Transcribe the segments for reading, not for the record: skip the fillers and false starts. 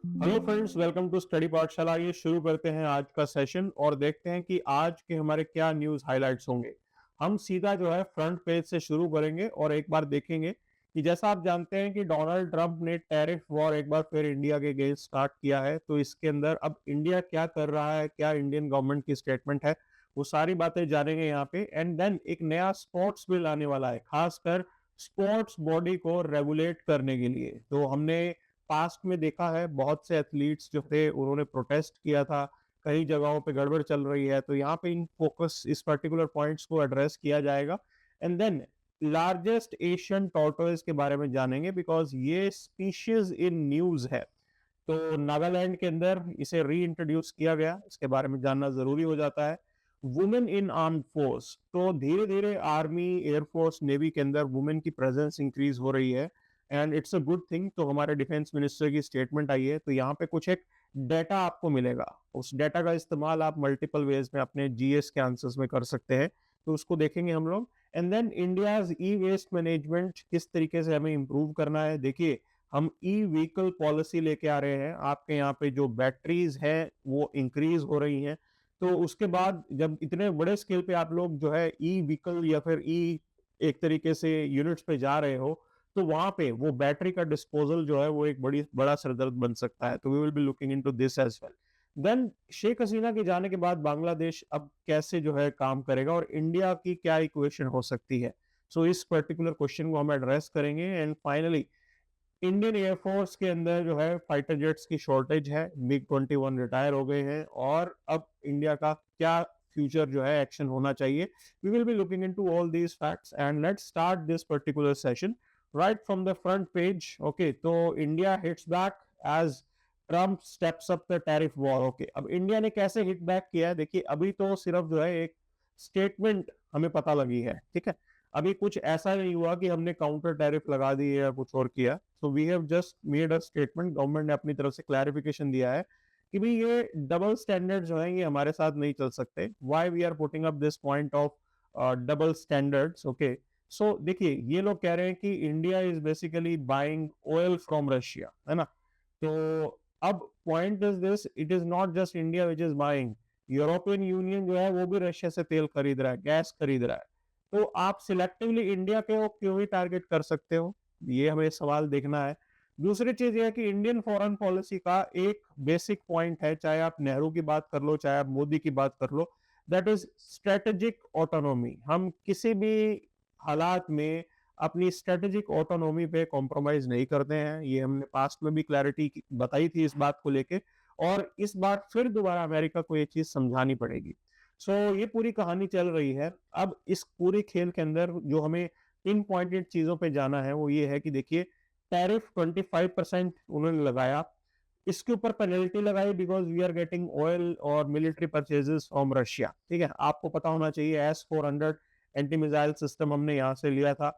Hello friends, welcome to study Pathshala. ये शुरू करते हैं आज का सेशन और देखते हैं कि आज के हमारे क्या न्यूज़ हाइलाइट्स होंगे। हम सीधा जो है फ्रंट पेज से शुरू करेंगे और एक बार देखेंगे कि जैसा आप जानते हैं कि डोनाल्ड ट्रंप ने टैरिफ वॉर एक बार फिर इंडिया के अगेंस्ट स्टार्ट किया है। तो इसके अंदर अब इंडिया क्या कर रहा है, क्या इंडियन गवर्नमेंट की स्टेटमेंट है, वो सारी बातें जानेंगे यहाँ पे। एंड देन एक नया स्पोर्ट्स बिल आने वाला है, खासकर स्पोर्ट्स बॉडी को रेगुलेट करने के लिए। तो हमने पास्ट में देखा है बहुत से एथलीट्स जो थे उन्होंने प्रोटेस्ट किया था, कई जगहों पे गड़बड़ चल रही है, तो यहाँ पे इन फोकस इस पर्टिकुलर पॉइंट्स को एड्रेस किया जाएगा। And then largest Asian tortoise के बारे में जानेंगे बिकॉज ये स्पीशीज इन न्यूज है। तो नागालैंड के अंदर इसे री इंट्रोड्यूस किया गया, इसके बारे में जानना जरूरी हो जाता है। वुमेन इन आर्म्ड फोर्स, तो धीरे धीरे आर्मी, एयरफोर्स, नेवी के अंदर वुमेन की प्रेजेंस इंक्रीज हो रही है and it's a good thing. तो हमारे डिफेंस मिनिस्टर की स्टेटमेंट आई है, तो यहाँ पे कुछ एक डेटा आपको मिलेगा। उस डेटा का इस्तेमाल आप मल्टीपल वेज में अपने जीएस के आंसर्स में कर सकते हैं, तो उसको देखेंगे हम लोग। And then India's e waste management किस तरीके से हमें इम्प्रूव करना है। देखिए, हम ई व्हीकल पॉलिसी लेके आ रहे हैं, आपके यहाँ पे जो बैटरीज हैं वो इंक्रीज हो रही हैं। तो उसके बाद जब इतने बड़े स्केल पे आप लोग जो है ई व्हीकल या फिर ई एक तरीके से यूनिट्स पे जा रहे हो, तो वहां पे वो बैटरी का डिस्पोजल जो है वो एक बड़ा सरदर्द बन सकता है। तो we will be looking into this as well. Then Sheikh Hasina के जाने के बाद बांग्लादेश अब कैसे जो है काम करेगा और इंडिया की क्या इक्वेशन हो सकती है। सो इस पर्टिकुलर क्वेश्चन को हम एड्रेस करेंगे। एंड फाइनली इंडियन एयरफोर्स के अंदर जो है फाइटर जेट्स की शॉर्टेज है, मिग 21 रिटायर हो गए हैं और अब इंडिया का क्या फ्यूचर जो है एक्शन होना चाहिए। We will be looking into all these facts and let's start this particular session right from the front page. Okay, तो India hits back as Trump steps up the tariff war. Okay, अब India ने कैसे hit back किया है, देखिए अभी तो सिर्फ जो है एक स्टेटमेंट हमें पता लगी है, ठीक है। अभी कुछ ऐसा नहीं हुआ कि हमने काउंटर टैरिफ लगा दी या कुछ और किया। So we have just made a statement, government ने अपनी तरफ से क्लैरिफिकेशन दिया है कि भाई ये डबल स्टैंडर्ड जो है ये हमारे साथ नहीं चल सकते। Why we are putting up this point of double standards. Okay, so देखिए ये लोग कह रहे हैं कि India is basically buying oil from Russia, है ना। तो अब point is this, it is not just India which is buying, European Union जो है वो भी रशिया से तेल खरीद रहा है, गैस खरीद रहा है। तो आप सिलेक्टिवली इंडिया के वो क्यों ही टारगेट कर सकते हो, ये हमें सवाल देखना है। दूसरी चीज ये है कि इंडियन फॉरेन पॉलिसी का एक बेसिक पॉइंट है, चाहे आप नेहरू की बात कर लो चाहे आप मोदी की बात कर लो, दैट इज स्ट्रेटेजिक ऑटोनॉमी। हम किसी भी हालात में अपनी स्ट्रेटेजिक ऑटोनॉमी पे कॉम्प्रोमाइज नहीं करते हैं। ये हमने पास्ट में भी क्लैरिटी बताई थी इस बात को लेके, और इस बार फिर दोबारा अमेरिका को ये चीज समझानी पड़ेगी। सो ये पूरी कहानी चल रही है। अब इस पूरे खेल के अंदर जो हमें इन पॉइंटेड चीजों पे जाना है वो ये है कि देखिए, टैरिफ 25% उन्होंने लगाया, इसके ऊपर पेनल्टी लगाई because we are getting oil और मिलिट्री परचेजेस फ्रॉम रशिया, ठीक है। आपको पता होना चाहिए S-400 एंटी मिसाइल सिस्टम हमने यहाँ से लिया था।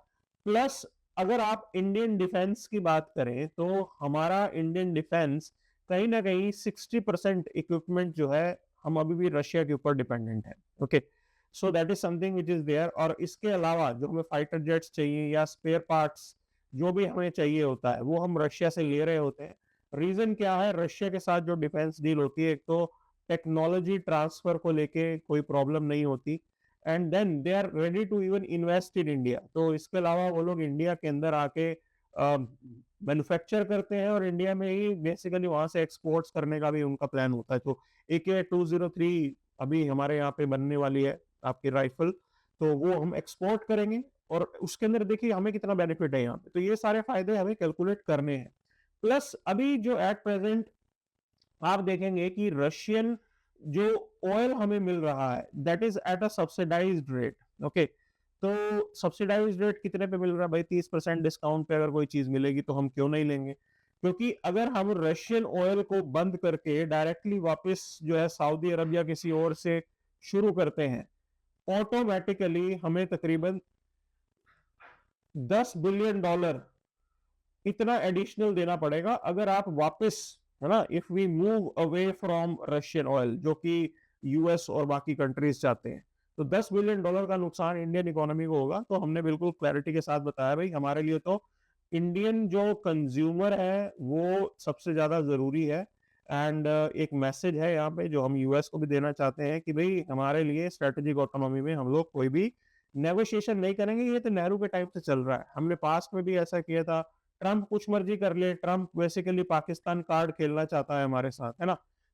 प्लस अगर आप इंडियन डिफेंस की बात करें तो हमारा इंडियन डिफेंस कहीं ना कहीं 60% इक्विपमेंट जो है हम अभी भी रशिया के ऊपर डिपेंडेंट है। Okay, so that is something which is there. और इसके अलावा जो हमें फाइटर जेट्स चाहिए या स्पेयर पार्ट्स जो भी हमें चाहिए होता है वो हम रशिया से ले रहे होते हैं। रीजन क्या है, रशिया के साथ जो डिफेंस डील होती है, एक तो टेक्नोलॉजी ट्रांसफर को लेके कोई प्रॉब्लम नहीं होती, and then they are ready to even invest in India. तो इसके अलावा वो लोग इंडिया के अंदर आके मैन्युफैक्चर करते हैं और इंडिया में ही बेसिकली वहां से एक्सपोर्ट्स करने का भी उनका प्लान होता है। तो AK-203 अभी हमारे यहाँ पे बनने वाली है, आपकी राइफल, तो वो हम एक्सपोर्ट करेंगे और उसके अंदर देखिए हमें कितना बेनिफिट है यहाँ पे। तो ये सारे फायदे हमें कैलकुलेट करने हैं। प्लस अभी जो एट प्रेजेंट आप देखेंगे कि रशियन जो ऑयल हमें मिल रहा है that is at a subsidised rate. Okay, तो सब्सिडाइज्ड रेट कितने पे मिल रहा है भाई, 30% डिस्काउंट पे अगर कोई चीज मिलेगी तो हम क्यों नहीं लेंगे। क्योंकि अगर हम रशियन ऑयल को बंद करके डायरेक्टली वापस जो है सऊदी अरब या किसी और से शुरू करते हैं, ऑटोमेटिकली हमें तकरीबन $10 बिलियन इतना एडिशनल देना पड़ेगा अगर आप वापस, है ना, if we move away from Russian oil जो कि यूएस और बाकी कंट्रीज चाहते हैं। तो $10 बिलियन का नुकसान इंडियन इकोनॉमी को होगा। तो हमने बिल्कुल क्लैरिटी के साथ बताया भाई हमारे लिए तो इंडियन जो कंज्यूमर है वो सबसे ज्यादा जरूरी है। एंड एक मैसेज है यहाँ पे जो हम यूएस को भी देना चाहते हैं कि भाई हमारे लिए स्ट्रेटेजिक ऑटोनॉमी में हम लोग कोई भी नेगोशिएशन नहीं करेंगे। ये तो नेहरू के टाइम से चल रहा है, हमने पास्ट में भी ऐसा किया था। ट्रम्प कुछ मर्जी कर ले, ट्रम्प बेसिकली पाकिस्तान कार्ड खेलना चाहता है हमारे साथ, है ना।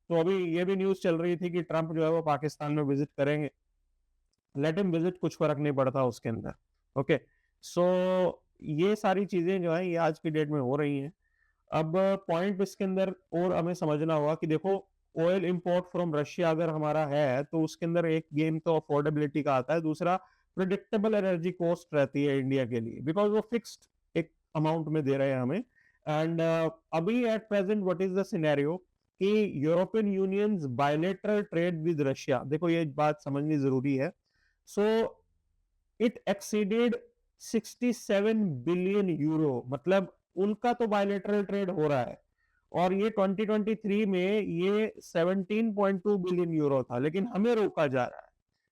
तो अभी ये भी न्यूज चल रही थी कि ट्रम्प जो है वो पाकिस्तान में विजिट करेंगे। लेट हिम विजिट, कुछ फर्क नहीं पड़ता उसके अंदर। ओके, सो ये सारी चीजें जो है ये आज की डेट में हो रही हैं। अब पॉइंट इसके अंदर और हमें समझना होगा कि देखो, ऑयल इंपोर्ट फ्रॉम रशिया अगर हमारा है तो उसके अंदर एक गेम तो अफोर्डेबिलिटी का आता है, दूसरा प्रिडिक्टेबल एनर्जी कॉस्ट रहती है इंडिया के लिए, बिकॉज वो फिक्स्ड एक अमाउंट में दे रहे हैं हमें। एंड अभी at present what is the scenario कि European Union's bilateral trade with Russia, देखो ये बात समझनी जरूरी है। So it exceeded 67 billion euro, मतलब उनका तो बायलेटरल ट्रेड हो रहा है और ये 2023 में ये 17.2 बिलियन यूरो था, लेकिन हमें रोका जा रहा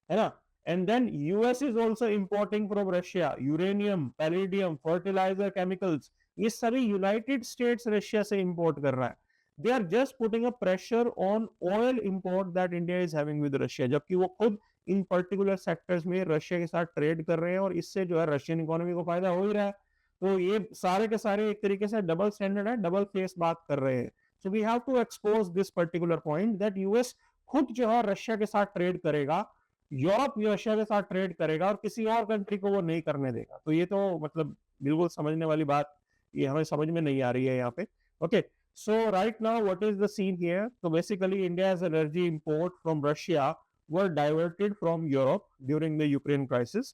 है ना। And then US is also importing from Russia uranium, palladium, fertilizer, chemicals, ये सभी यूनाइटेड स्टेट्स रशिया से इंपोर्ट कर रहा है। They are just putting a pressure on oil import that India is having with Russia, जबकि वो खुद इन पर्टिकुलर सेक्टर्स में रशिया के साथ ट्रेड कर रहे हैं और इससे जो है रशियन इकोनॉमी को फायदा हो ही रहा है। तो ये सारे के सारे एक तरीके से डबल स्टैंडर्ड है, डबल फेस बात कर रहे हैं। So we have to expose this particular point that US खुद जो है रशिया के साथ ट्रेड करेगा, यूरोप रशिया के साथ ट्रेड करेगा और किसी और कंट्री को वो नहीं करने देगा। तो ये तो मतलब बिल्कुल समझने वाली बात, ये हमें समझ में नहीं आ रही है यहाँ पे। Okay, so right now what is the scene here? तो basically India's energy import from Russia were diverted from Europe during the Ukraine crisis.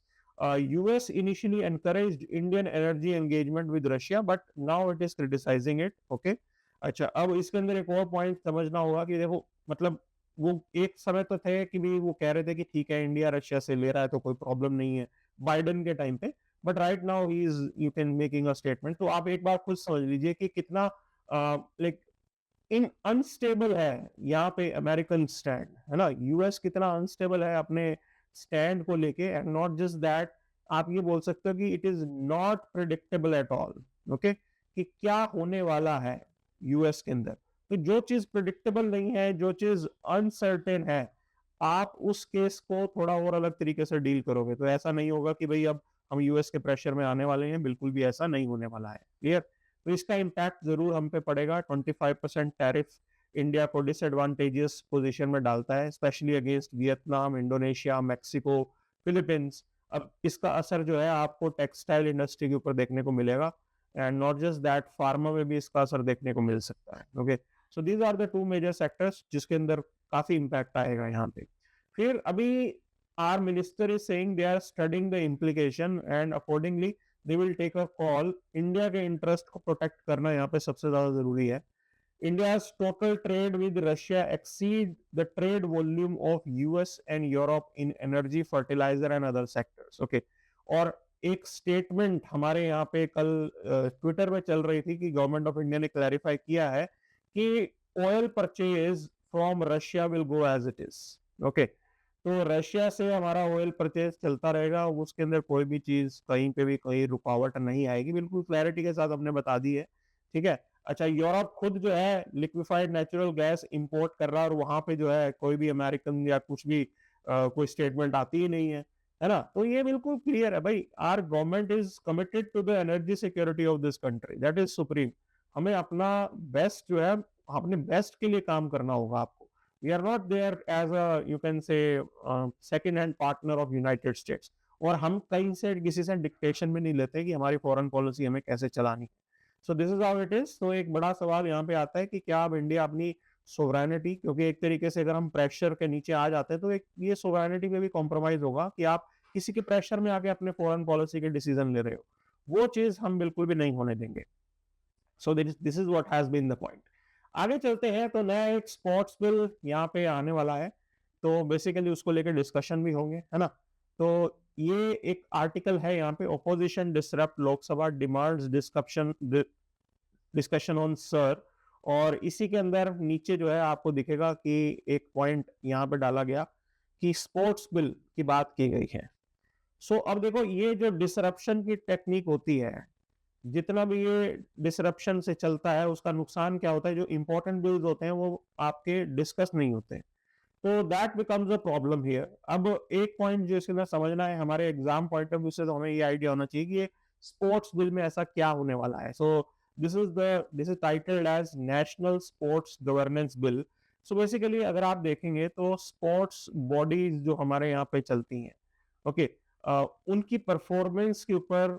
US initially encouraged Indian energy engagement with Russia, but now it is criticizing it. Okay, अच्छा, अब इसके अंदर एक और point समझना होगा कि देखो, मतलब वो एक समय तो थे कि भी वो कह रहे थे कि ठीक है इंडिया रशिया से ले रहा है तो कोई प्रॉब्लम नहीं है, बाइडेन के टाइम पे, but right now he is you can making a statement. तो आप एक बार खुद समझ लीजिए कि कितना लाइक इन अनस्टेबल है यहाँ पे अमेरिकन स्टैंड, है ना। यूएस कितना अनस्टेबल है अपने स्टैंड को लेके। एंड नॉट जस्ट दैट, आप ये बोल सकते हो कि it is not predictable at all. Okay, कि क्या होने वाला है यूएस के अंदर। तो जो चीज प्रिडिक्टेबल नहीं है, जो चीज अनसर्टेन है, आप उस केस को थोड़ा और अलग तरीके से डील करोगे। तो ऐसा नहीं होगा कि भाई अब हम यूएस के प्रेशर में आने वाले हैं, बिल्कुल भी ऐसा नहीं होने वाला है। क्लियर? तो इसका इम्पैक्ट जरूर हम पे पड़ेगा। 25% टैरिफ इंडिया को डिसएडवांटेजियस पोजीशन में डालता है, specially against Vietnam, Indonesia, Mexico, Philippines. अब इसका असर जो है आपको टेक्सटाइल इंडस्ट्री के ऊपर देखने को मिलेगा, and not just that, pharma में भी इसका असर देखने को मिल सकता है। Okay, so these are the two major sectors जिसके अंदर काफी इम्पैक्ट आएगा यहाँ पे। फिर अभी our minister is saying they are studying the implication and accordingly they will take a call. India के इंटरेस्ट को प्रोटेक्ट करना यहाँ पे सबसे ज्यादा जरूरी है। India's total trade with Russia exceed the trade volume of US and Europe in energy, fertilizer and other sectors. Okay, और एक स्टेटमेंट हमारे यहाँ पे कल ट्विटर पे चल रही थी कि गवर्नमेंट ऑफ इंडिया ने क्लैरिफाई किया है कि oil purchase from Russia will go as it is. Okay, तो रशिया से हमारा ऑयल परचेज चलता रहेगा, उसके अंदर कोई भी चीज कहीं पे भी कोई रुकावट नहीं आएगी, बिल्कुल क्लैरिटी के साथ हमने बता दी है। ठीक है, अच्छा, यूरोप खुद जो है लिक्विफाइड नेचुरल गैस इंपोर्ट कर रहा है और वहां पे जो है कोई भी अमेरिकन या कुछ भी कोई स्टेटमेंट आती ही नहीं है ना। तो ये बिल्कुल क्लियर है भाई, our government is committed to the energy security of this country, that is supreme. हमें अपना बेस्ट जो है, अपने बेस्ट के लिए काम करना होगा आपको। We are not there as a you can say second hand partner of United States, और हम कहीं से किसी से डिक्टेशन में नहीं लेते कि हमारी फॉरेन पॉलिसी हमें कैसे चलानी। सो this is how it is. तो एक बड़ा सवाल यहाँ पे आता है कि क्या अब इंडिया अपनी सोवरेनिटी, क्योंकि एक तरीके से अगर हम प्रेशर के नीचे आ जाते हैं तो एक ये सोवरेनिटी में भी कॉम्प्रोमाइज होगा कि आप किसी के प्रेशर में आके अपने फॉरेन पॉलिसी के डिसीजन ले रहे हो, वो चीज हम बिल्कुल भी नहीं होने देंगे। So this is what has been the point. आगे चलते हैं, तो नया एक स्पोर्ट्स बिल यहाँ पे आने वाला है, तो बेसिकली उसको लेकर डिस्कशन भी होंगे, है ना। तो ये एक आर्टिकल है यहाँ पे, opposition disrupt Lok Sabha demands discussion on sir, और इसी के अंदर नीचे जो है आपको दिखेगा कि एक पॉइंट यहाँ पे डाला गया कि स्पोर्ट्स बिल की बात की गई है। सो अब देखो, ये जो डिसरप्शन की टेक्निक होती है, जितना भी ये डिसरप्शन से चलता है उसका नुकसान क्या होता है, जो इंपॉर्टेंट बिल्स होते हैं वो आपके डिस्कस नहीं होते। तो that becomes a problem here. अब एक पॉइंट जो इसके अंदर समझना है हमारे एग्जाम पॉइंट ऑफ व्यू से, तो हमें ये आइडिया होना चाहिए कि ये स्पोर्ट्स बिल में ऐसा क्या होने वाला है। So this is titled as National Sports Governance Bill. So basically अगर आप देखेंगे तो स्पोर्ट्स बॉडीज जो हमारे यहाँ पे चलती हैं, ओके, उनकी परफॉर्मेंस के ऊपर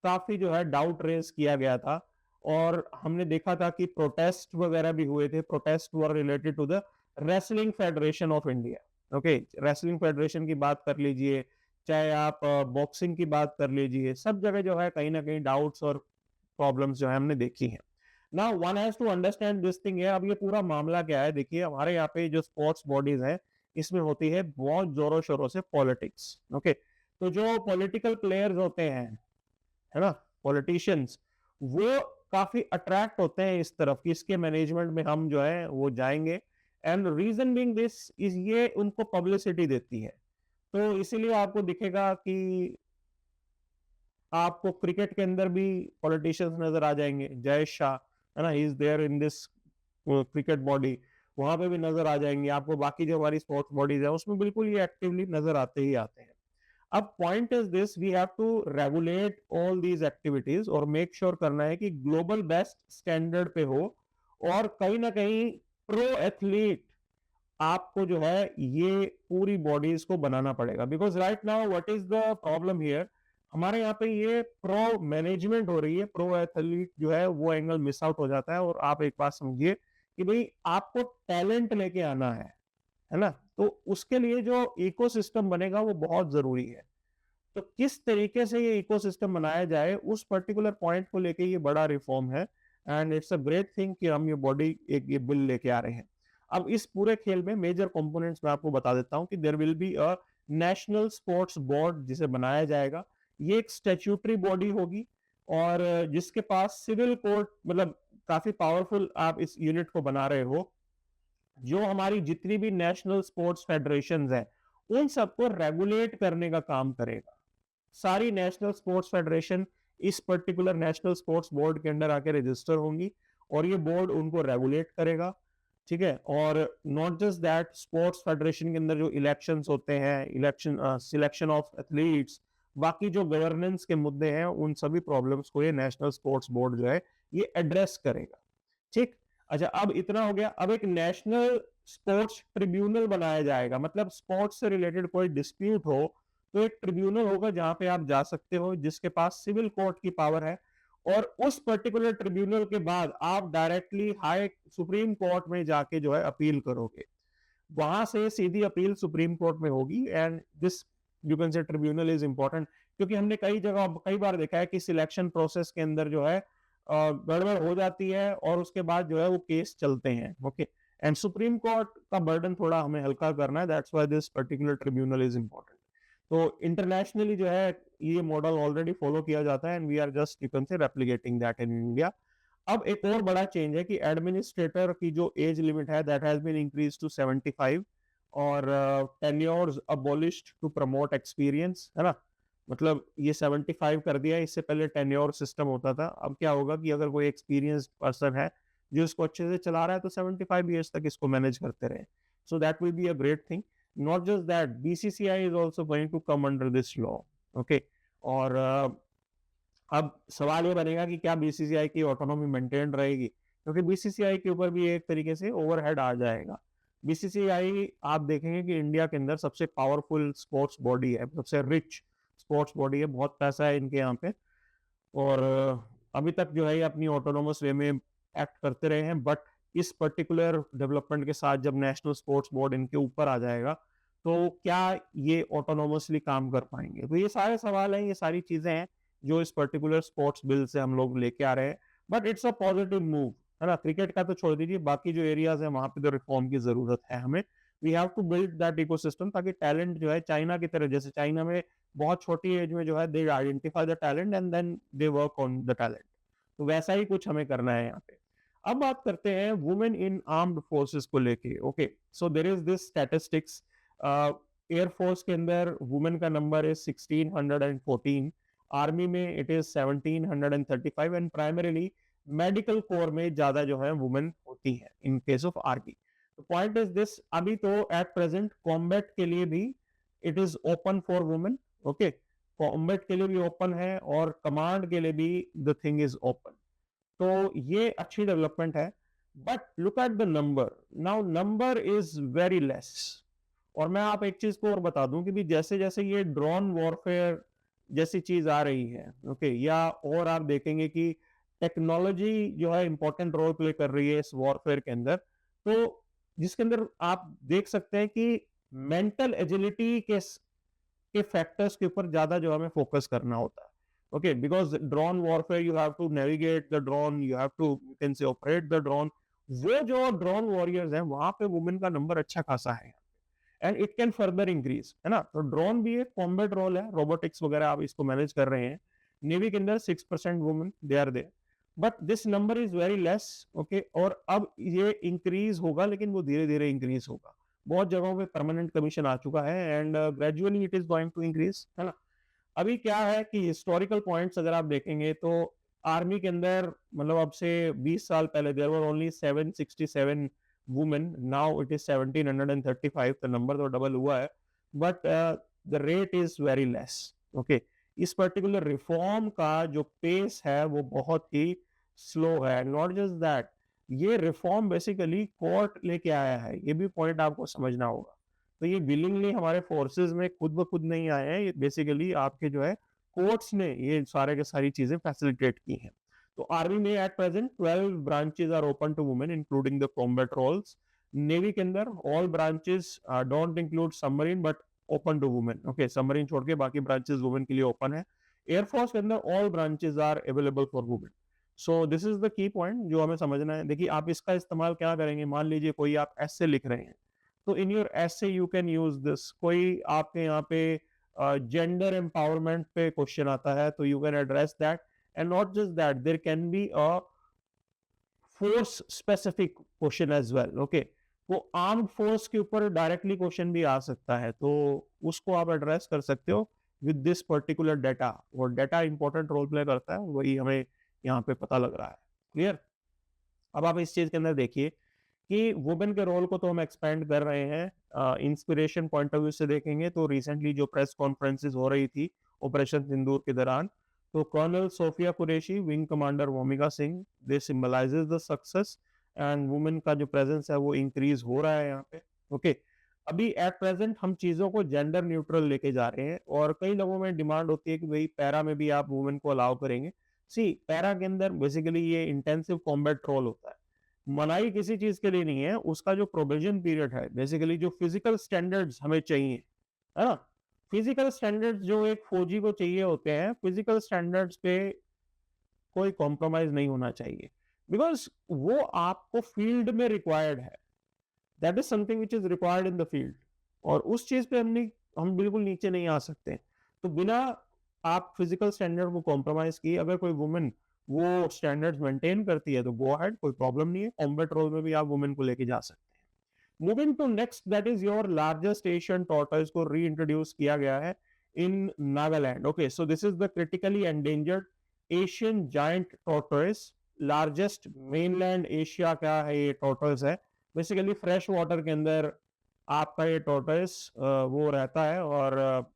काफी जो है डाउट रेज किया गया था। और हमने देखा था कि प्रोटेस्ट वगैरह भी हुए थे। Protest were related to the Wrestling Federation of India. Okay, Wrestling Federation की बात कर लीजिए, चाहे आप बॉक्सिंग की बात कर लीजिए, सब जगह जो है कहीं ना कहीं डाउट्स और प्रॉब्लम्स जो है हमने देखी हैं। ना one has to understand this thing है। अब ये पूरा मामला क्या है, देखिए हमारे यहाँ पे जो स्पोर्ट्स बॉडीज है इसमें होती है बहुत जोरों शोरों से पॉलिटिक्स। ओके, तो जो पॉलिटिकल प्लेयर्स होते हैं, है ना, पॉलिटिशियंस, वो काफी अट्रैक्ट होते हैं इस तरफ कि इसके मैनेजमेंट में हम जो है वो जाएंगे। And reason being this is, ये उनको पब्लिसिटी देती है। तो इसीलिए आपको दिखेगा कि आपको क्रिकेट के अंदर भी पॉलिटिशियंस नजर आ जाएंगे। जयेश शाह, है ना, he is there in this cricket body, वहां पे भी नजर आ जाएंगे आपको। बाकी जो हमारी स्पोर्ट्स बॉडीज है उसमें बिल्कुल ये एक्टिवली नजर आते ही आते हैं। अब point is this, we have to regulate all these activities और मेक श्योर करना है कि ग्लोबल बेस्ट स्टैंडर्ड पे हो। और कहीं ना कहीं प्रो एथलीट आपको जो है ये पूरी बॉडीज को बनाना पड़ेगा। Because right now what is the problem here, हमारे यहाँ पे ये प्रो मैनेजमेंट हो रही है, प्रो एथलीट जो है वो एंगल मिस आउट हो जाता है। और आप एक बात समझिए कि भाई आपको टैलेंट लेके आना है ना, तो उसके लिए जो इकोसिस्टम बनेगा वो बहुत जरूरी है। तो किस तरीके से ये इकोसिस्टम बनाया जाए उस पर्टिकुलर पॉइंट को लेके ये बड़ा रिफॉर्म है। And it's a great thing कि हम ये बॉडी एक ये बिल लेके आ रहे हैं। अब इस पूरे खेल में मेजर कंपोनेंट्स मैं आपको बता देता हूं कि there will be a national sports board जिसे बनाया जाएगा। ये एक स्टैट्यूटरी बॉडी होगी और जिसके पास सिविल कोर्ट, मतलब काफी पावरफुल आप इस यूनिट को बना रहे हो, जो हमारी जितनी भी नेशनल स्पोर्ट्स फेडरेशंस हैं उन सबको रेगुलेट करने का काम करेगा। सारी नेशनल स्पोर्ट्स फेडरेशन इस पर्टिकुलर नेशनल स्पोर्ट्स बोर्ड के अंडर आके रजिस्टर होंगी और ये बोर्ड उनको रेगुलेट करेगा। ठीक है, और not just that, sports federation के अंदर जो इलेक्शंस होते हैं, इलेक्शन सिलेक्शन ऑफ एथलीट्स, बाकी जो गवर्नेंस के मुद्दे हैं, उन सभी प्रॉब्लम्स को ये नेशनल स्पोर्ट्स बोर्ड जो है ये एड्रेस करेगा। ठीक, अच्छा, अब इतना हो गया। अब एक नेशनल स्पोर्ट्स ट्रिब्यूनल बनाया जाएगा। मतलब स्पोर्ट्स से रिलेटेड कोई डिस्प्यूट हो तो एक ट्रिब्यूनल होगा जहां पे आप जा सकते हो, जिसके पास सिविल कोर्ट की पावर है। और उस पर्टिकुलर ट्रिब्यूनल के बाद आप डायरेक्टली हाई सुप्रीम कोर्ट में जाके जो है अपील करोगे। वहां से सीधी अपील सुप्रीम कोर्ट में होगी। एंड दिस यू कैन से ट्रिब्यूनल इज इंपॉर्टेंट, क्योंकि हमने कई जगह कई बार देखा है कि सिलेक्शन प्रोसेस के अंदर जो है गड़बड़ हो जाती है और उसके बाद जो है वो केस चलते हैं। ओके, एंड सुप्रीम कोर्ट का बर्डन थोड़ा हमें हल्का करना है, that's why this particular tribunal is important. तो इंटरनेशनली जो है ये मॉडल ऑलरेडी फॉलो किया जाता है and we are just you can say replicating that in India. अब एक और बड़ा चेंज है कि एडमिनिस्ट्रेटर की जो एज लिमिट है that has been increase to 75 और tenures abolished to promote experience, है ना। मतलब ये 75 कर दिया है, इससे पहले टेन्योर सिस्टम होता था। अब क्या होगा कि अगर कोई एक्सपीरियंस्ड पर्सन है जो इसको अच्छे से चला रहा है तो 75 ईयर्स तक इसको मैनेज करते रहे। So that will be a great thing. Not just that, BCCI is also going to come under this law. Okay, और अब सवाल ये बनेगा कि क्या बीसीसीआई की ऑटोनॉमी मेंटेन रहेगी, क्योंकि बीसीसीआई के ऊपर भी एक तरीके से ओवरहेड आ जाएगा। बीसीसीआई आप देखेंगे कि इंडिया के अंदर सबसे पावरफुल स्पोर्ट्स बॉडी है, सबसे रिच स्पोर्ट्स बॉडी है, बहुत पैसा है इनके यहाँ पे। और अभी तक जो है ये अपनी ऑटोनोमस वे में एक्ट करते रहे हैं। बट इस पर्टिकुलर डेवलपमेंट के साथ जब नेशनल स्पोर्ट्स बोर्ड इनके ऊपर आ जाएगा तो क्या ये ऑटोनोमसली काम कर पाएंगे? तो ये सारे सवाल हैं, ये सारी चीजें हैं जो इस पर्टिकुलर स्पोर्ट्स बिल से हम लोग लेके आ रहे हैं। But it's a positive move, है ना। क्रिकेट का तो छोड़ दीजिए, बाकी जो एरियाज है वहां पे तो रिफॉर्म की जरूरत है हमें। We have to build that ecosystem, ताकि टैलेंट जो है चाइना की तरह, जैसे चाइना में बहुत छोटी एज में जो है they identify the talent and then they work on the talent, तो वैसा ही कुछ हमें करना है यहाँ पे। अब बात करते हैं वुमेन इन आर्म्ड फोर्सेस को लेके। Okay, so there is this statistics, air force के अंदर वुमेन का नंबर है 1614। आर्मी में it is 1735 and primarily medical corps में ज्यादा जो है वुमेन होती है इन केस ऑफ आर्मी। तो पॉइंट इज दिस, अभी तो एट प्रेजेंट कॉम्बैट के लिए भी it is open for women, okay, combat के लिए भी ओपन है और कमांड के लिए भी द थिंग इज ओपन। तो ये अच्छी डेवलपमेंट है, but look at the number, now number is very less. और मैं आप एक चीज को और बता दूं कि भी जैसे जैसे ये ड्रोन वॉरफेयर जैसी चीज आ रही है, ओके, या और आप देखेंगे कि टेक्नोलॉजी जो है इंपॉर्टेंट रोल प्ले कर रही है इस वॉरफेयर के अंदर, तो जिसके अंदर आप देख सकते हैं कि मेंटल एजिलिटी के फैक्टर्स के ऊपर ज्यादा जो हमें फोकस करना होता है, okay, because drone warfare you have to navigate the drone, you have to you can say operate the drone. वो जो ड्रोन वॉरियर्स हैं वहां पे वुमेन का नंबर अच्छा खासा है and it can further increase, है ना। तो ड्रोन भी एक कॉम्बैट रोल है, रोबोटिक्स वगैरह आप इसको मैनेज कर रहे हैं। नेवी के अंदर 6% women they are there, but this number is very less, okay. और अब ये इंक्रीज होगा, लेकिन वो धीरे धीरे इंक्रीज होगा। बहुत जगहों पे परमानेंट कमीशन आ चुका है and gradually it is going to increase, है ना। अभी क्या है कि हिस्टोरिकल पॉइंट्स अगर आप देखेंगे तो आर्मी के अंदर मतलब अब से 20 साल पहले there were only 767 women, now it is 1735, तो नंबर तो डबल हुआ है, but the rate is very less, okay. इस पर्टिकुलर रिफॉर्म का जो पेस है वो बहुत ही स्लो है। नॉट जस्ट दैट, ये रिफॉर्म बेसिकली कोर्ट लेके आया है, ये भी पॉइंट आपको समझना होगा। तो ये विलिंगली हमारे फोर्सेस में खुद ब खुद नहीं आए हैं, ये बेसिकली आपके जो है कोर्ट्स ने ये सारे के सारी चीजें फैसिलिटेट की हैं। तो आर्मी में at present 12 branches are open to women including the combat roles. Navy के अंदर all branches don't include submarine but open to women, okay, submarine छोड़ के बाकी ब्रांचेस वुमेन के लिए ओपन है। एयरफोर्स के अंदर all branches are available for women. So this is the key point जो हमें समझना है। देखिए आप इसका इस्तेमाल क्या करेंगे, मान लीजिए कोई आप ऐसे लिख रहे हैं, तो इन योर ऐसे यू कैन यूज दिस। कोई आपके यहाँ पे जेंडर एम्पावरमेंट पे क्वेश्चन आता है तो you can address that, and not just that, there can be a force specific question as well, okay. वो आर्म्ड फोर्स के ऊपर डायरेक्टली क्वेश्चन भी आ सकता है, तो उसको आप एड्रेस कर सकते हो विद दिस पर्टिकुलर डेटा। और डेटा इंपॉर्टेंट रोल प्ले करता है, वही हमें यहाँ पे पता लग रहा है। क्लियर? अब आप इस चीज के अंदर देखिए कि वुमेन के रोल को तो हम एक्सपेंड कर रहे हैं। इंस्पिरेशन पॉइंट ऑफ व्यू से देखेंगे तो रिसेंटली जो प्रेस कॉन्फ्रेंसेस हो रही थी ऑपरेशन सिंदूर के दौरान, तो colonel Sofia Qureshi, wing commander Vyomika Singh, they symbolises the success and women का जो प्रेजेंस है वो इंक्रीज हो रहा है यहाँ पे, ओके। अभी एट प्रेजेंट हम चीजों को जेंडर न्यूट्रल लेके जा रहे हैं और कई लोगों में डिमांड होती है कि भाई पैरा में भी आप वुमेन को अलाउ करेंगे। सी, पैरा के अंदर बेसिकली ये इंटेंसिव कॉम्बैट रोल होता है, मनाही किसी चीज के लिए नहीं है, उसका जो प्रोविजन पीरियड है, बेसिकली जो फिजिकल स्टैंडर्ड्स हमें चाहिए, है ना, फिजिकल स्टैंडर्ड्स जो एक फौजी को चाहिए होते हैं, फिजिकल स्टैंडर्ड्स पे कोई कॉम्प्रोमाइज नहीं होना चाहिए, बिकॉज वो आपको फील्ड में रिक्वायर्ड है, that is something which is required in the field, और उस चीज पे हम बिल्कुल नीचे नहीं आ सकते। तो बिना आप फिजिकल स्टैंडर्ड को कॉम्प्रोमाइज किए अगर कोई वुमेन वो स्टैंडर्ड्स मेंटेन करती है तो गो अहेड, कोई प्रॉब्लम नहीं है, कॉम्बैट रोल में भी आप वुमेन को लेके जा सकते हैं। Moving to next, that is your largest Asian tortoise को रीइंट्रोड्यूस किया गया है in Nagaland, okay. So this is the critically endangered Asian giant tortoise, largest mainland Asia का है ये टॉर्टोइज है। बेसिकली फ्रेश वाटर के अंदर आपका ये टॉर्टोइज वो रहता है और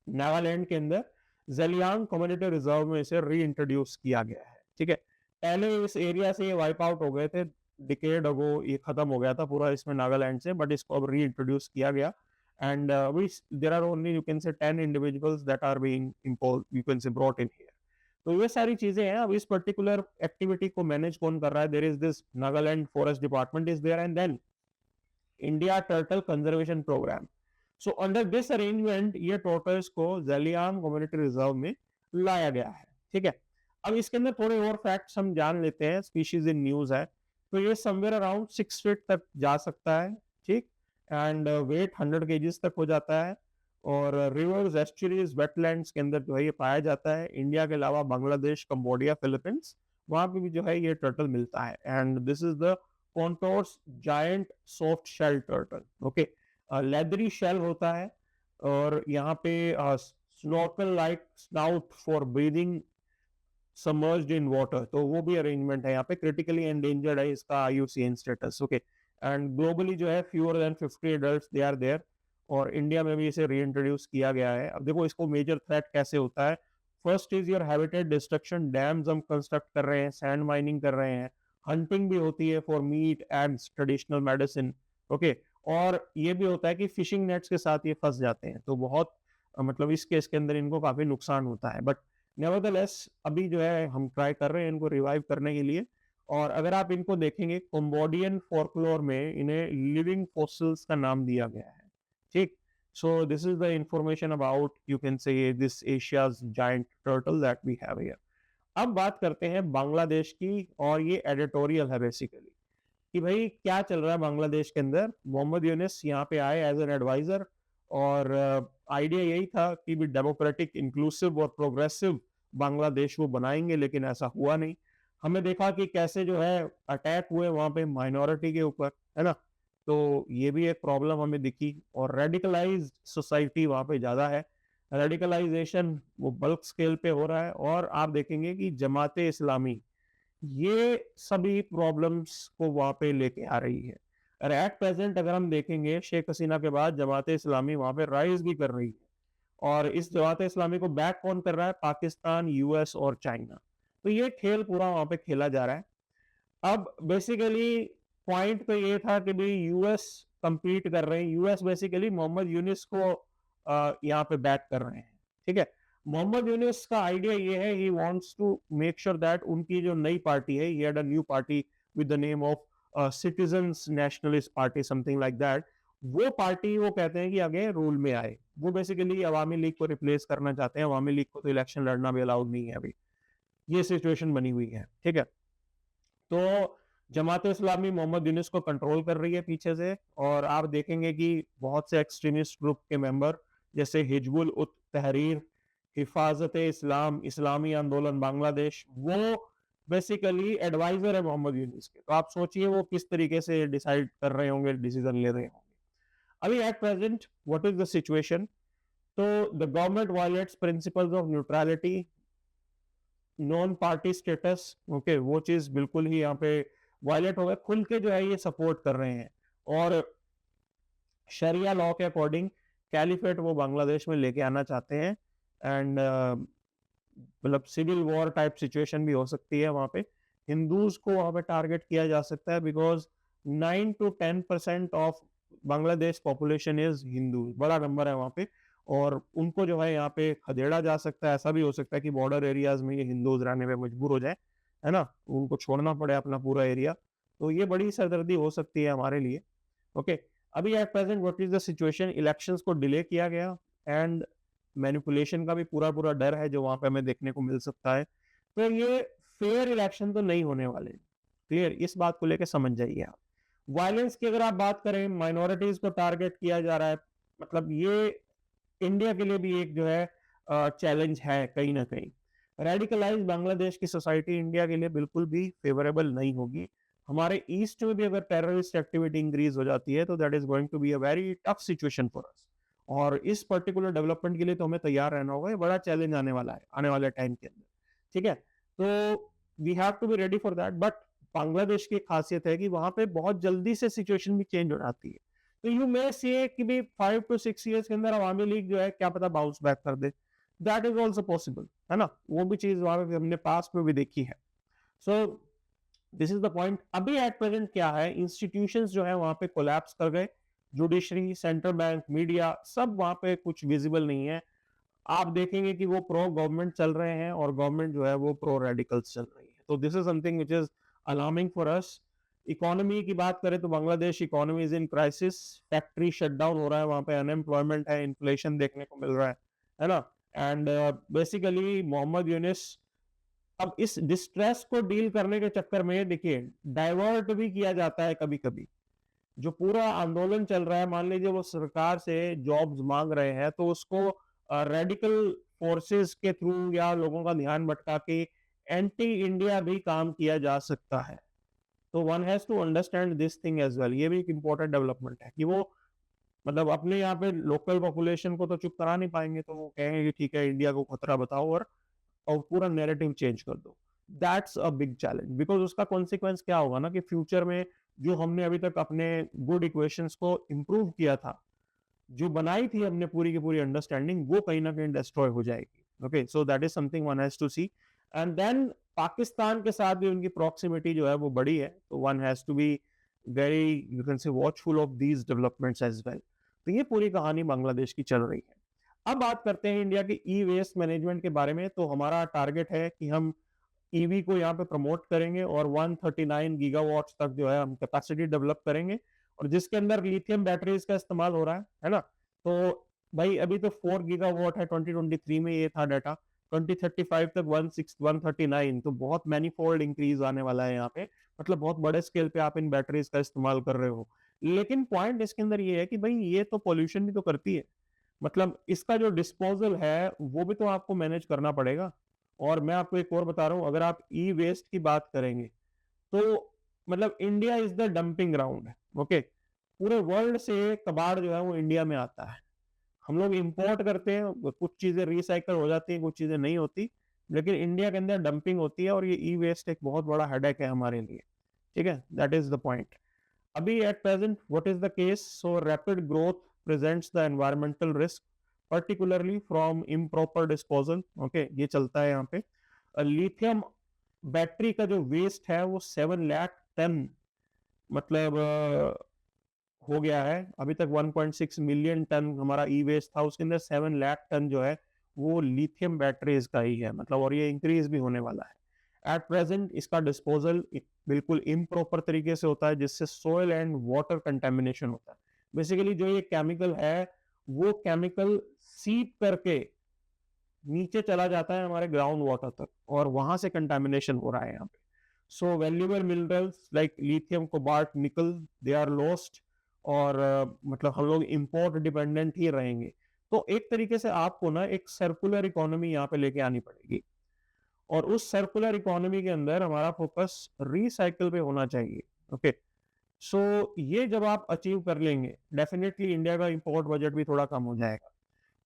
नागालैंड के अंदर जेलियांग कम्युनिटी रिजर्व में इसे रीइंट्रोड्यूस किया गया है, ठीक है। पहले इस एरिया से ये वाइप आउट हो गए थे, डिकेड अगो ये खत्म हो गया था पूरा इसमें नागालैंड से, बट इसको अब रीइंट्रोड्यूस किया गया and there are only you can say 10 individuals that are being imposed, you can say brought in here. तो ये सारी चीजें हैं। अब इस पर्टिकुलर एक्टिविटी को मैनेज कौन कर रहा है, there is this Nagaland forest department is there and then India turtle conservation program. So under this arrangement ये टोर्टोइज को जेलियांग कम्युनिटी रिजर्व में लाया गया है, ठीक है। अब इसके अंदर थोड़े और फैक्ट्स हम जान लेते हैं, स्पीशीज इन न्यूज है, तो ये समवेयर अराउंड 6 फीट तक जा सकता है, ठीक, एंड वेट 100 केजीज तक हो जाता है, और रिवर्स, एस्चुरीज, वेटलैंड्स के अंदर जो है ये पाया जाता है। इंडिया के अलावा बांग्लादेश, कंबोडिया, फिलीपींस, वहां पे भी जो है ये टर्टल मिलता है and this is the Cantor's giant soft shell turtle, okay. Leathery shell होता है और यहाँ पे snorkel like snout for breathing submerged in water, तो वो भी अरेंजमेंट है यहाँ पे। क्रिटिकली एंडेंजर्ड है इसका IUCN status, okay. And globally जो है fewer than 50 adults they are there, और इंडिया में भी इसे रीइंट्रोड्यूस किया गया है। अब देखो इसको मेजर थ्रेट कैसे होता है। First is your habitat destruction, dams हम कंस्ट्रक्ट कर रहे हैं, सैंड माइनिंग कर रहे हैं, हंटिंग भी होती है for meet and traditional medicine, okay. और ये भी होता है कि फिशिंग नेट्स के साथ ये फंस जाते हैं, तो बहुत मतलब इस केस के अंदर इनको काफी नुकसान होता है। बट नेवरदलेस अभी जो है हम ट्राई कर रहे हैं इनको रिवाइव करने के लिए। और अगर आप इनको देखेंगे कंबोडियन फोल्कलोर में इन्हें लिविंग फॉसिल्स का नाम दिया गया है, ठीक। So this is the information about, you can say, this Asia's giant turtle that we have here. अब बात करते हैं बांग्लादेश की, और ये एडिटोरियल है बेसिकली कि भाई क्या चल रहा है बांग्लादेश के अंदर। मोहम्मद यूनिस यहाँ पे आए एज एन एडवाइजर, और आइडिया यही था कि भी डेमोक्रेटिक, इंक्लूसिव और प्रोग्रेसिव बांग्लादेश वो बनाएंगे, लेकिन ऐसा हुआ नहीं। हमें देखा कि कैसे जो है अटैक हुए वहां पे माइनॉरिटी के ऊपर, है ना। तो ये भी एक प्रॉब्लम हमें दिखी, और रेडिकलाइज्ड सोसाइटी वहां पे ज्यादा है। रेडिकलाइजेशन वो बल्क स्केल पे हो रहा है, और आप देखेंगे कि जमाते इस्लामी ये सभी प्रॉब्लम्स को वहां पे लेके आ रही है। और एट प्रेजेंट अगर हम देखेंगे शेख हसीना के बाद जमाते इस्लामी वहां पे राइज भी कर रही है, और इस जमाते इस्लामी को बैक कौन कर रहा है? पाकिस्तान, US और चाइना। तो ये खेल पूरा वहां पे खेला जा रहा है। अब बेसिकली पॉइंट तो ये था कि भाई US compete कर रहे हैं, US बेसिकली मोहम्मद यूनिस को यहाँ पे बैक कर रहे हैं, ठीक है। मोहम्मद यूनिस का आइडिया ये है, he wants to make sure that उनकी जो नई पार्टी है, he had a new party with the name of citizens nationalist party, something like that. वो पार्टी वो कहते हैं कि आगे रूल में आए। वो बेसिकली अवामी लीग को रिप्लेस करना चाहते हैं। अवामी लीग को तो इलेक्शन लड़ना भी अलाउड नहीं है अभी, ये सिचुएशन बनी हुई है, ठीक है। तो जमात इस्लामी मोहम्मद यूनिस को कंट्रोल कर रही है पीछे से, और आप देखेंगे कि बहुत से एक्सट्रीमिस्ट ग्रुप के मेंबर जैसे हिजबुल उत तहरीर, हिफाजत इस्लाम, इस्लामी आंदोलन बांग्लादेश, वो बेसिकली एडवाइजर है मोहम्मद यूनिस के। तो आप सोचिए वो किस तरीके से डिसाइड कर रहे होंगे, डिसीजन ले रहे होंगे। अभी at present what is the situation? तो the government violates principles of neutrality, non party status, okay, वो चीज बिल्कुल ही यहाँ पे वायलेट हो गया। खुल के जो है ये सपोर्ट कर रहे हैं, और शरिया लॉ के अकॉर्डिंग कैलिफेट वो बांग्लादेश में लेके आना चाहते हैं। एंड मतलब सिविल वॉर टाइप सिचुएशन भी हो सकती है वहां पे। हिंदूज को वहां पे टारगेट किया जा सकता है, because 9 to 10% of Bangladesh population is Hindu, बड़ा नंबर है वहां पे। और उनको जो है यहाँ पे खदेड़ा जा सकता है। ऐसा भी हो सकता है कि बॉर्डर एरियाज में ये हिंदूज रहने में मजबूर हो जाए, है ना, उनको छोड़ना पड़े अपना पूरा एरिया। तो ये बड़ी सरदर्दी हो सकती है हमारे लिए, ओके। अभी at present what is the situation? Elections को डिले किया गया, एंड मैनिपुलेशन का भी पूरा पूरा डर है जो वहां पे हमें देखने को मिल सकता है। तो ये फेयर इलेक्शन तो नहीं होने वाले, क्लियर, इस बात को लेकर समझ जाइए आप। वायलेंस की अगर आप बात करें, माइनॉरिटीज को टारगेट किया जा रहा है, मतलब ये इंडिया के लिए भी एक जो है चैलेंज है कहीं ना कहीं। रेडिकलाइज बांग्लादेश की सोसाइटी इंडिया के लिए बिल्कुल भी फेवरेबल नहीं होगी। हमारे ईस्ट में भी अगर टेररिस्ट एक्टिविटी इंक्रीज हो जाती है, तो that is going to be a very tough situation for us. और इस पर्टिकुलर डेवलपमेंट के लिए तो हमें तैयार रहना होगा, ये बड़ा चैलेंज आने वाला है आने वाले टाइम के अंदर, ठीक है। तो we have to be ready for that. But Bangladesh की खासियत है कि वहां पे बहुत जल्दी से सिचुएशन भी चेंज हो जाती है। तो यू मे से कि भी 5 to 6 years के अंदर अवामी लीग जो है क्या पता बाउंस बैक कर दे, दैट इज ऑल्सो पॉसिबल, है ना। वो भी चीज वहां पे हमने पास्ट में भी देखी है। So this is the point. अभी एट प्रेजेंट क्या है, इंस्टीट्यूशंस जो है वहां पे कोलैप्स कर गए। जुडिशरी, सेंट्रल बैंक, मीडिया, सब वहां पे कुछ विजिबल नहीं है। आप देखेंगे कि वो प्रो गवर्नमेंट चल रहे हैं, और गवर्नमेंट जो है वो प्रो रेडिकल्स चल रही है। तो this is something which is alarming for us. Economy की बात करें तो Bangladesh economy is in crisis. Factory shutdown हो रहा है वहां पे, अनएम्प्लॉयमेंट है, इन्फ्लेशन देखने को मिल रहा है ना। एंड बेसिकली मोहम्मद यूनिस अब इस डिस्ट्रेस को डील करने के चक्कर में देखिए डाइवर्ट भी किया जाता है कभी कभी। जो पूरा आंदोलन चल रहा है, मान लीजिए वो सरकार से जॉब्स मांग रहे हैं, तो उसको रेडिकल फोर्सेस के थ्रू या लोगों का ध्यान भटका के एंटी इंडिया भी काम किया जा सकता है। तो one has to understand this thing as well. ये भी एक इंपॉर्टेंट डेवलपमेंट है कि वो मतलब अपने यहाँ पे लोकल पॉपुलेशन को तो चुप करा नहीं पाएंगे, तो वो कहेंगे कि ठीक है इंडिया को खतरा बताओ और पूरा नैरेटिव चेंज कर दो। That's a big challenge, because उसका कॉन्सिक्वेंस क्या होगा ना कि फ्यूचर में जो हमने अभी तक अपने गुड इक्वेशंस को इम्प्रूव किया था, जो बनाई थी हमने पूरी की पूरी अंडरस्टैंडिंग, वो कहीं ना कहीं डिस्ट्रॉय हो जाएगी। Okay, so that is something one has to see. And then Pakistan के साथ भी उनकी प्रॉक्सिमिटी जो है वो बड़ी है, तो one has to be very, you can say, watchful of these developments as well. तो ये पूरी कहानी बांग्लादेश की चल रही है। अब बात करते हैं इंडिया की ई वेस्ट मैनेजमेंट के बारे में। तो हमारा टारगेट है कि हम ईवी को यहाँ पे प्रमोट करेंगे और 139 गीगावाट्स तक जो है हम कैपेसिटी डेवलप करेंगे, और जिसके अंदर लिथियम बैटरीज का इस्तेमाल हो रहा है ना। तो भाई अभी तो 4 गीगावाट है, 2023 में ये था डाटा, 2035 तक 139, तो बहुत मैनीफोल्ड इंक्रीज आने वाला है यहाँ पे। मतलब बहुत बड़े स्केल पे आप इन बैटरीज का इस्तेमाल कर रहे हो। लेकिन पॉइंट इसके अंदर ये है कि भाई ये तो पॉल्यूशन भी तो करती है, मतलब इसका जो डिस्पोजल है वो भी तो आपको मैनेज करना पड़ेगा। और मैं आपको एक और बता रहा हूँ, अगर आप ई वेस्ट की बात करेंगे तो मतलब India is the dumping ground है। ओके, पूरे वर्ल्ड से कबाड़ जो है वो इंडिया में आता है। हम लोग इंपोर्ट करते हैं, कुछ चीजें रिसाइकल हो जाती हैं, कुछ चीजें नहीं होती, लेकिन इंडिया के अंदर डंपिंग होती है, और ये ई वेस्ट एक बहुत बड़ा हेडेक है हमारे लिए। ठीक है, दैट इज द पॉइंट। अभी at present what is the case? So rapid growth presents the environmental risk, particularly from improper disposal। Okay, ये चलता है यहाँ पे। लिथियम बैटरी का जो वेस्ट है वो 7 लाख टन, मतलब हो गया है। अभी तक 1.6 मिलियन टन हमारा ई वेस्ट था, उसके अंदर 7 लाख टन जो है वो लिथियम बैटरीज का ही है, मतलब, और ये इंक्रीज भी होने वाला है। एट प्रेजेंट इसका डिस्पोजल बिल्कुल इम्प्रॉपर तरीके से होता है, जिससे सोयल एंड वाटर कंटेमिनेशन होता है। बेसिकली जो ये केमिकल है वो केमिकल सीप करके नीचे चला जाता है हमारे ग्राउंड वाटर तक, और वहां से कंटेमिनेशन हो रहा है यहाँ पे। सो valuable minerals like lithium, cobalt, निकल, दे आर लॉस्ट, और मतलब हम लोग इंपोर्ट डिपेंडेंट ही रहेंगे। तो एक तरीके से आपको ना एक सर्कुलर इकोनॉमी यहाँ पे लेके आनी पड़ेगी, और उस सर्कुलर इकोनॉमी के अंदर हमारा फोकस रिसाइकिल पे होना चाहिए। ओके, सो ये जब आप अचीव कर लेंगे, डेफिनेटली इंडिया का इंपोर्ट बजट भी थोड़ा कम हो जाएगा।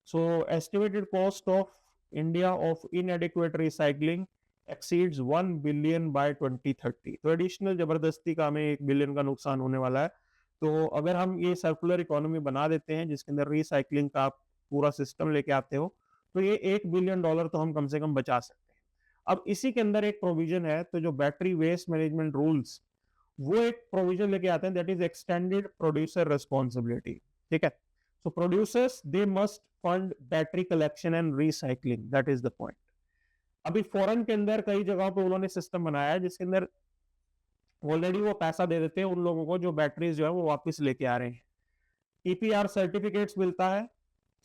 So estimated cost of India of inadequate recycling exceeds 1 billion by 2030। तो एडिशनल जबरदस्ती का हमें 1 बिलियन का नुकसान होने वाला है। तो अगर हम ये सर्कुलर इकोनॉमी बना देते हैं जिसके अंदर रिसाइकलिंग का आप पूरा सिस्टम लेके आते हो, तो ये $1 बिलियन तो हम कम से कम बचा सकते हैं। अब इसी के अंदर एक प्रोविजन है, तो जो बैटरी वेस्ट मैनेजमेंट रूल्स, वो एक प्रोविजन लेके आते हैं, that is extended producer responsibility. ठीक है, so producers they must fund battery collection and recycling, that is the point। अभी फॉरेन के अंदर कई जगहों पे उन्होंने सिस्टम बनाया है जिसके अंदर ऑलरेडी वो पैसा दे देते हैं उन लोगों को जो बैटरीज जो है वो वापस लेके आ रहे हैं। ईपीआर सर्टिफिकेट्स मिलता है।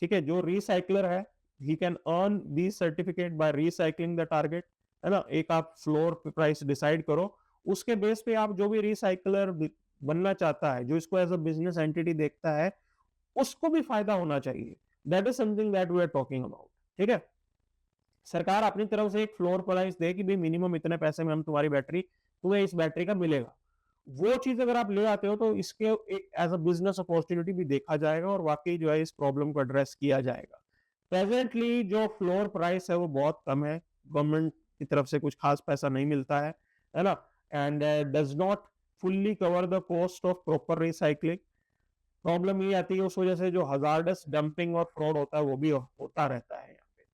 ठीक है, जो रिसाइकलर है he can earn these certificate bye recycling the target, है ना। एक आप फ्लोर प्राइस डिसाइड करो, उसके बेस पे आप जो भी रिसाइकलर बनना चाहता है, जो इसको एज अ बिजनेस एंटिटी देखता है, उसको भी फायदा होना चाहिए। That is something that we are talking about. ठीक है, सरकार अपनी तरफ से एक फ्लोर प्राइस दे कि भाई मिनिमम इतने पैसे में हम तुम्हारी बैटरी, तुम्हें इस बैटरी का मिलेगा। वो चीज अगर आप ले आते हो तो इसके एक एज अ बिजनेस अपॉर्चुनिटी भी देखा जाएगा, और वाकई जो है इस प्रॉब्लम को एड्रेस किया जाएगा। प्रेजेंटली जो फ्लोर प्राइस है वो बहुत कम है, गवर्नमेंट की तरफ से कुछ खास पैसा नहीं मिलता है ना, and does not fully cover the cost of proper recycling. Problem ये आती है उस वजह से जो हजार्डस डंपिंग और फ्रॉड होता है वो भी होता रहता है यहाँ पे।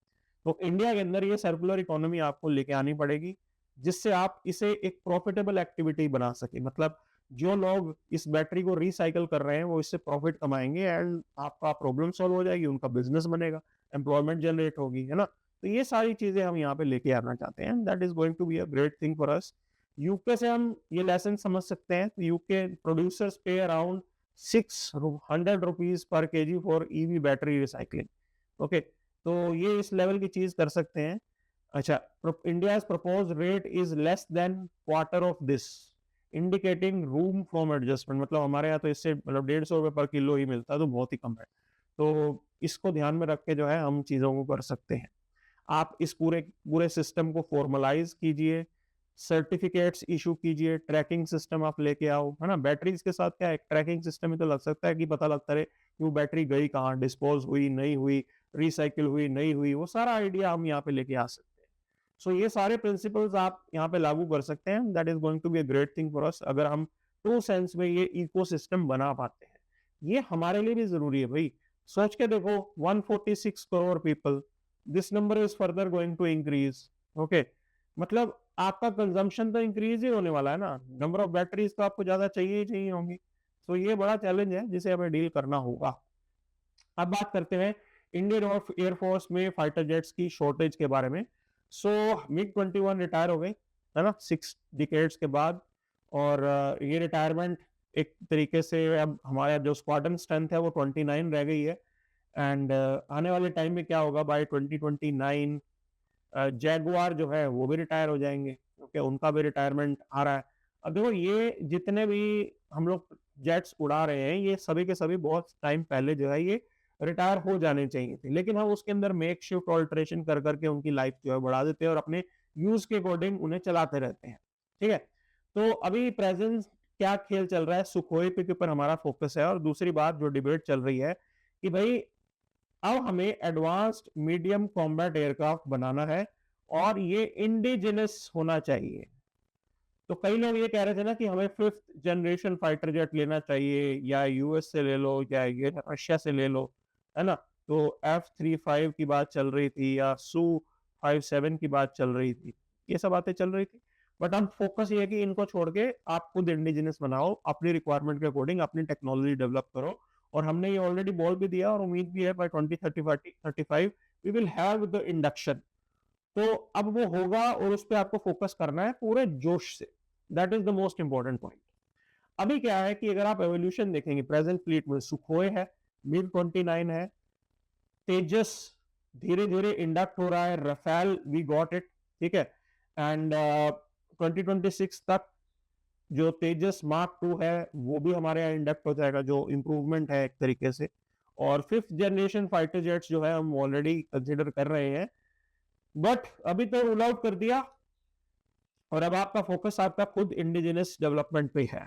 तो इंडिया के अंदर ये सर्कुलर इकोनॉमी आपको लेके आनी पड़ेगी, जिससे आप इसे एक प्रॉफिटेबल एक्टिविटी बना सके। मतलब जो लोग इस बैटरी को रिसाइकल कर रहे हैं वो इससे प्रॉफिट कमाएंगे, एंड आपका प्रॉब्लम सॉल्व हो जाएगी, उनका बिजनेस बनेगा, एम्प्लॉयमेंट जनरेट होगी, है ना। तो ये सारी चीजें हम यहाँ पे लेके आना चाहते हैं, that is going to be a great thing for us. UK से हम ये लेसन समझ सकते हैं। तो UK producers pay around 600 rupees per KG for EV battery recycling. Okay, तो ये इस लेवल की चीज कर सकते हैं। अच्छा, India's propose rate is less than quarter of this, indicating room from adjustment. मतलब हमारे यहाँ तो इससे मतलब 150 रुपए पर किलो ही मिलता है, तो बहुत ही कम है। तो इसको ध्यान में रख के जो है हम चीजों को कर सकते हैं। आप इस पूरे पूरे सिस्टम को फॉर्मलाइज कीजिए, सर्टिफिकेट्स इशू कीजिए, ट्रैकिंग सिस्टम आप लेके आओ, है ना। बैटरीज के साथ क्या है, ट्रैकिंग सिस्टम ही तो लग सकता है कि पता लगता रहे कि वो बैटरी गई कहाँ, डिस्पोज हुई नहीं हुई, रिसाइकिल हुई नहीं हुई, वो सारा आइडिया हम यहाँ पे लेके आ सकते हैं। सो ये सारे प्रिंसिपल्स आप यहाँ पे लागू कर सकते हैं। That is going to be a great thing for us, अगर हम ट्रू सेंस में ये इकोसिस्टम बना पाते हैं। ये हमारे लिए भी जरूरी है भाई। सोच के देखो, 146 crore people, this number is further going to increase. Okay, मतलब आपका कंजम्पशन तो इंक्रीज ही होने वाला है ना, नंबर ऑफ बैटरीज तो आपको ज्यादा चाहिए ही चाहिए होंगी। तो ये बड़ा चैलेंज है जिसे हमें डील करना होगा। अब बात करते हैं इंडियन एयरफोर्स में फाइटर जेट्स की शॉर्टेज के बारे में। सो मिग 21 रिटायर हो गई, है ना, 6 डिकेड्स के बाद। और ये रिटायरमेंट एक तरीके से अब हमारा जो स्क्वाड्रन स्ट्रेंथ है वो 29 रह गई है। एंड आने वाले टाइम में क्या होगा, बाय 2029 जैगुआर जो है वो भी रिटायर हो जाएंगे, क्योंकि उनका भी रिटायरमेंट आ रहा है। अब देखो, ये जितने भी हम लोग जेट्स उड़ा रहे हैं, ये सभी के सभी बहुत टाइम पहले जो है ये रिटायर हो जाने चाहिए थे, लेकिन हम उसके अंदर मेक शिफ्ट ऑल्ट्रेशन कर करके उनकी लाइफ जो है बढ़ा देते हैं और अपने यूज के अकॉर्डिंग उन्हें चलाते रहते हैं। ठीक है, तो अभी प्रेजेंट क्या खेल चल रहा है, सुखोई पे के ऊपर हमारा फोकस है। और दूसरी बात जो डिबेट चल रही है कि भाई अब हमें एडवांस्ड मीडियम कॉम्बैट एयरक्राफ्ट बनाना है और ये इंडिजिनस होना चाहिए। तो कई लोग ये कह रहे थे ना कि हमें 5th जनरेशन फाइटर जेट लेना चाहिए, या यूएस से ले लो या ये रशिया से ले लो, है ना। तो F-35 की बात चल रही थी या Su-57 की बात चल रही थी, ये सब बातें चल रही थी। बट हम फोकस ये है कि इनको छोड़ के आप खुद इंडिजिनस बनाओ, अपनी रिक्वायरमेंट के अकॉर्डिंग अपनी टेक्नोलॉजी डेवलप करो। और हमने ये ऑलरेडी बोल भी दिया और उम्मीद भी है by 2035 we will have the induction. तो अब वो होगा और उस पर आपको फोकस करना है पूरे जोश से। That is the most important point. अभी क्या है कि अगर आप एवोल्यूशन देखेंगे प्रेजेंट फ्लीट में, सुखोई है, मिग 29 है, तेजस धीरे धीरे इंडक्ट हो रहा है, रफेल वी गॉट इट, ठीक है। एंड 2026 तक जो तेजस मार्क 2 है वो भी हमारे यहाँ इंडक्ट हो जाएगा, जो इंप्रूवमेंट है एक तरीके से। और 5th जनरेशन फाइटर जेट्स जो है हम ऑलरेडी कंसिडर कर रहे हैं, बट अभी तो रूल आउट कर दिया और अब आपका फोकस आपका खुद इंडिजिनस डेवलपमेंट पे है।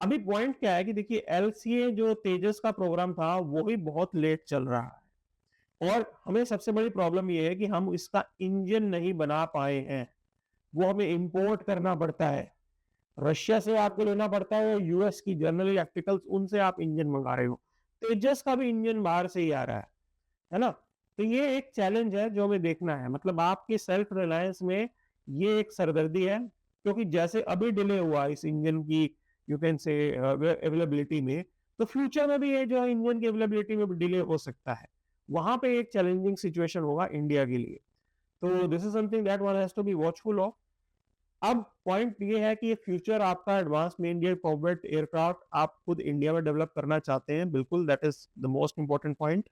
अभी पॉइंट क्या है कि देखिए, एलसीए जो तेजस का प्रोग्राम था वो भी बहुत लेट चल रहा है और हमें सबसे बड़ी प्रॉब्लम ये है कि हम इसका इंजन नहीं बना पाए हैं, वो हमें इंपोर्ट करना पड़ता है, रशिया से आपको लेना पड़ता है, यूएस की जनरल इलेक्ट्रिकल्स उनसे आप इंजन मंगा रहे हो। तेजस का भी इंजन बाहर से ही आ रहा है ना। तो ये एक चैलेंज है जो हमें देखना है, मतलब आपके सेल्फ रिलायंस में ये एक सरदर्दी है, क्योंकि जैसे अभी डिले हुआ इस इंजन की यू कैन से अवेलेबिलिटी में, तो फ्यूचर में भी ये जो है इंजन की अवेलेबिलिटी में डिले हो सकता है। वहां पे एक चैलेंजिंग सिचुएशन होगा इंडिया के लिए। तो this is something that one has to be watchful of. अब पॉइंट ये है कि ये फ्यूचर आपका advance main Indian combat aircraft आप खुद इंडिया में डेवलप करना चाहते हैं, बिल्कुल, that is the most important point.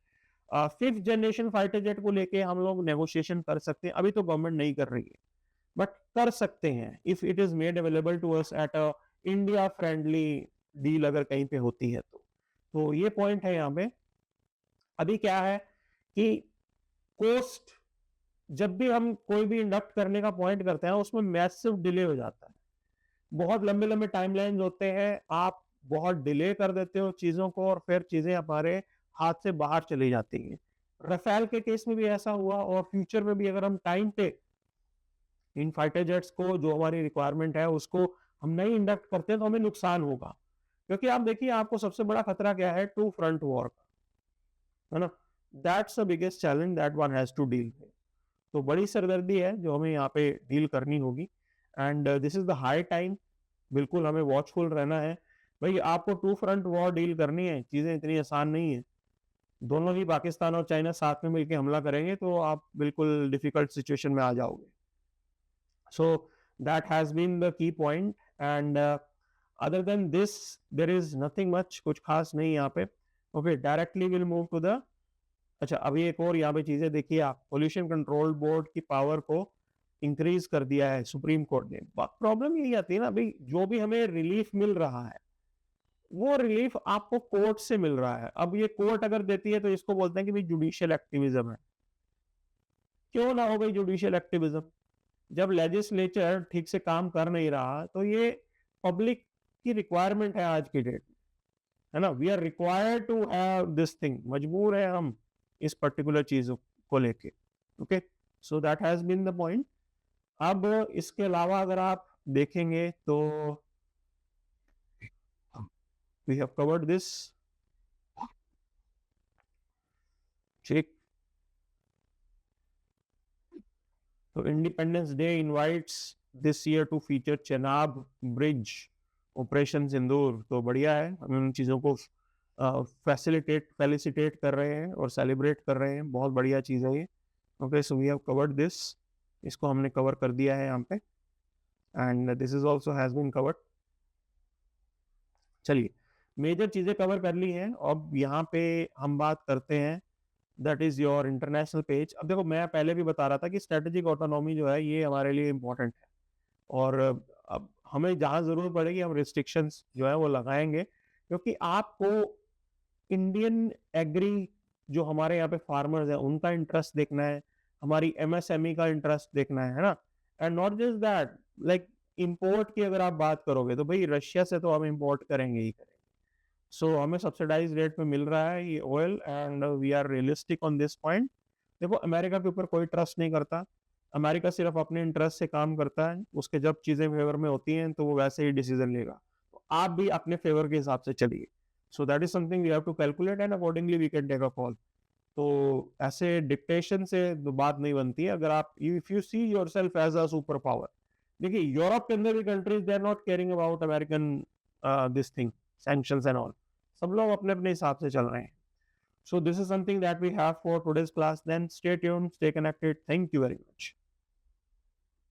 5th generation fighter jet को लेके हम लोग नेगोशिएशन कर सकते हैं, अभी तो गवर्नमेंट नहीं कर रही है, बट कर सकते हैं if it is made available to us at a India friendly deal, अगर कहीं पे होती है तो ये पॉइंट है यहाँ पे। अभी क्या है कि कोस्ट, जब भी हम कोई भी इंडक्ट करने का पॉइंट करते हैं उसमें मैसिव डिले हो जाता है, बहुत लंबे लंबे टाइमलाइंस होते हैं, आप बहुत डिले कर देते हो चीजों को और फिर चीजें हमारे हाथ से बाहर चली जाती हैं। रफेल के केस में भी ऐसा हुआ और फ्यूचर में भी अगर हम टाइम पे इन फाइटर जेट्स को, जो हमारी रिक्वायरमेंट है उसको हम नहीं इंडक्ट करते तो हमें नुकसान होगा। क्योंकि आप देखिए, आपको सबसे बड़ा खतरा क्या है, टू फ्रंट वॉर का, है ना। That's the biggest challenge that one has to deal with. तो बड़ी सरदर्दी है जो हमें यहाँ पे डील करनी होगी and this is the high time. बिल्कुल हमें वॉचफुल रहना है भाई। आपको टू फ्रंट वॉर डील करनी है, चीजें इतनी आसान नहीं है। दोनों ही पाकिस्तान और चाइना साथ में मिलकर हमला करेंगे तो आप बिल्कुल डिफिकल्ट सिचुएशन में आ जाओगे। So that has been the key point and other than this there is nothing much, कुछ खास नहीं यहाँ पे। Okay, directly will move to the, अच्छा अभी एक और यहाँ पे चीजें देखिए आप, पोल्यूशन कंट्रोल बोर्ड की पावर को इंक्रीज कर दिया है सुप्रीम कोर्ट ने। प्रॉब्लम यही आती है ना भाई, जो भी हमें रिलीफ मिल रहा है वो रिलीफ आपको कोर्ट से मिल रहा है। अब ये कोर्ट अगर देती है तो इसको बोलते हैं कि भाई जुडिशियल एक्टिविज्म है। क्यों ना हो भाई जुडिशियल एक्टिविज्म, जब लेजिस्लेचर ठीक से काम कर नहीं रहा तो ये पब्लिक की रिक्वायरमेंट है आज की डेट में, है ना। We are required to have this thing, मजबूर है हम इस पर्टिकुलर चीज को लेके। Okay, so that has been the point. अब इसके अलावा अगर आप देखेंगे तो वी हैव कवर्ड दिस। ठीक, तो Independence Day invites this year to feature Chenab Bridge Operation Sindoor. तो बढ़िया है, हम उन चीज़ों को फेलिसिटेट कर रहे हैं और सेलिब्रेट कर रहे हैं, बहुत बढ़िया चीज़ है ये। Okay, so we have covered this, इसको हमने कवर कर दिया है यहाँ पे, and this is also has been covered. चलिए, मेजर चीज़ें कवर कर ली हैं। अब यहाँ पे हम बात करते हैं, that is your international page. अब देखो, मैं पहले भी बता रहा था कि स्ट्रेटेजिक ऑटोनॉमी जो है ये हमारे लिए इम्पोर्टेंट है, और अब हमें जहाँ जरूरत पड़ेगी हम रिस्ट्रिक्शंस जो है वो लगाएंगे, क्योंकि आपको इंडियन एग्री जो हमारे यहाँ पे फार्मर्स हैं उनका इंटरेस्ट देखना है, हमारी एमएसएमई का इंटरेस्ट देखना है ना। And not just that, like import की अगर आप बात करोगे तो भाई रशिया से तो हम इंपोर्ट करेंगे ही करेंगे। सो हमें सब्सिडाइज रेट पे मिल रहा है ये oil, and we are realistic on this point. देखो, अमेरिका के ऊपर कोई ट्रस्ट नहीं करता, अमेरिका सिर्फ अपने इंटरेस्ट से काम करता है, उसके जब चीजें फेवर में होती हैं तो वो वैसे ही डिसीजन लेगा। तो आप भी अपने फेवर के हिसाब से चलिए। So that is something we have to calculate, and accordingly we can take a call. तो ऐसे डिक्टेशन से बात नहीं बनती है। अगर आप, if you see yourself as a super power, देखिए यूरोप के अंदर भी countries they are not caring about American this thing, sanctions and all, सब लोग अपने अपने हिसाब से चल रहे हैं। So this is something that we have for today's class. Then stay tuned, stay connected. Thank you very much.